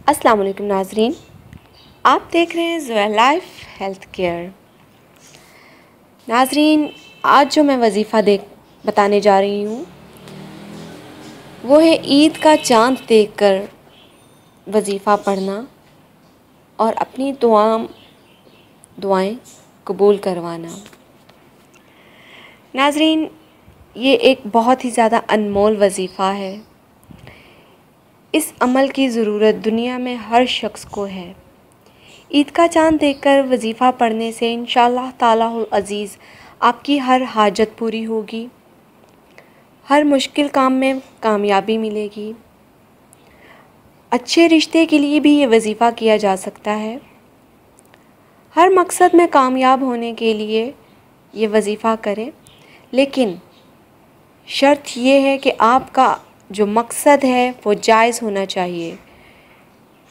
अस्सलाम वालेकुम नाजरीन, आप देख रहे हैं ज़ोया लाइफ हेल्थ केयर। नाजरीन, आज जो मैं वजीफ़ा बताने जा रही हूँ वो है ईद का चाँद देखकर वजीफ़ा पढ़ना और अपनी दुआएं कबूल करवाना। नाजरीन, ये एक बहुत ही ज़्यादा अनमोल वजीफ़ा है। इस अमल की ज़रूरत दुनिया में हर शख्स को है। ईद का चाँद देखकर वजीफ़ा पढ़ने से इंशाअल्लाह तालाहुल अज़ीज़ आपकी हर हाजत पूरी होगी, हर मुश्किल काम में कामयाबी मिलेगी। अच्छे रिश्ते के लिए भी ये वजीफ़ा किया जा सकता है। हर मकसद में कामयाब होने के लिए ये वजीफ़ा करें, लेकिन शर्त ये है कि आपका जो मकसद है वो जायज़ होना चाहिए।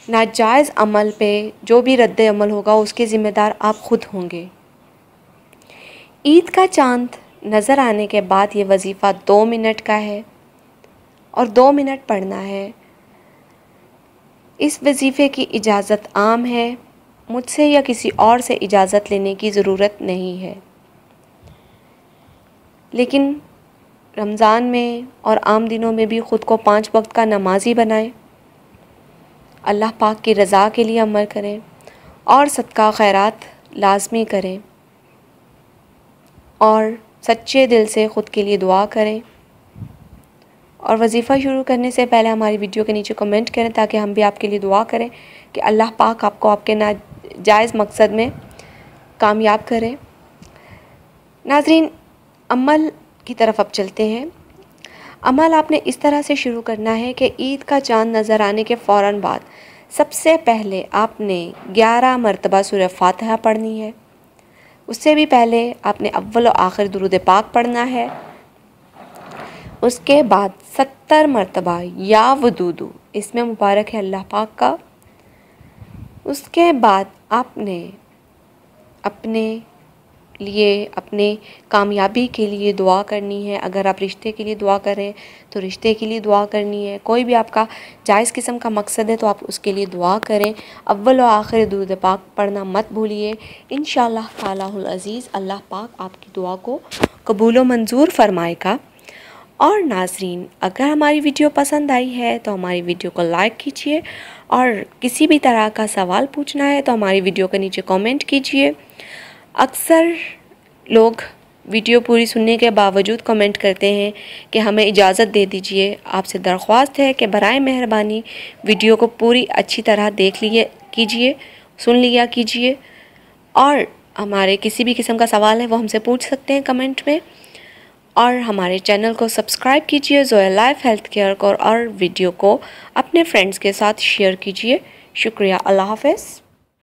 नाजायज़ अमल पे जो भी रद्द अमल होगा उसके ज़िम्मेदार आप खुद होंगे। ईद का चाँद नज़र आने के बाद ये वजीफ़ा 2 मिनट का है और 2 मिनट पढ़ना है। इस वजीफ़े की इजाज़त आम है, मुझसे या किसी और से इजाज़त लेने की ज़रूरत नहीं है। लेकिन रमज़ान में और आम दिनों में भी ख़ुद को 5 वक्त का नमाज़ी बनाएं, अल्लाह पाक की रज़ा के लिए अमल करें और सदका खैरात लाज़मी करें और सच्चे दिल से ख़ुद के लिए दुआ करें। और वजीफ़ा शुरू करने से पहले हमारी वीडियो के नीचे कमेंट करें ताकि हम भी आपके लिए दुआ करें कि अल्लाह पाक आपको आपके नाजायज़ मकसद में कामयाब करें। नाज़रीन, अमल की तरफ अब चलते हैं। अमल आपने इस तरह से शुरू करना है कि ईद का चाँद नज़र आने के फ़ौरन बाद सबसे पहले आपने 11 मरतबा सूरह फातिहा पढ़नी है। उससे भी पहले आपने अव्वल और आखिर दुरूद पाक पढ़ना है। उसके बाद 70 मरतबा या वदूदू, इसमें मुबारक है अल्लाह पाक का। उसके बाद आपने अपने लिए अपने कामयाबी के लिए दुआ करनी है। अगर आप रिश्ते के लिए दुआ करें तो रिश्ते के लिए दुआ करनी है। कोई भी आपका जायज़ किस्म का मकसद है तो आप उसके लिए दुआ करें। अव्वल और आखिर दुरूद पाक पढ़ना मत भूलिए। इंशाअल्लाह तालाहुल अज़ीज़ अल्लाह पाक आपकी दुआ को कबूल व मंजूर फरमाएगा। और नाज़रीन, अगर हमारी वीडियो पसंद आई है तो हमारी वीडियो को लाइक कीजिए और किसी भी तरह का सवाल पूछना है तो हमारी वीडियो के नीचे कमेंट कीजिए। अक्सर लोग वीडियो पूरी सुनने के बावजूद कमेंट करते हैं कि हमें इजाज़त दे दीजिए। आपसे दरख्वास्त है कि बराए मेहरबानी वीडियो को पूरी अच्छी तरह देख कीजिए, सुन लिया कीजिए और हमारे किसी भी किस्म का सवाल है वो हमसे पूछ सकते हैं कमेंट में। और हमारे चैनल को सब्सक्राइब कीजिए ज़ोया लाइफ हेल्थ केयर को, और वीडियो को अपने फ्रेंड्स के साथ शेयर कीजिए। शुक्रिया। अल्लाह हाफ़िज़।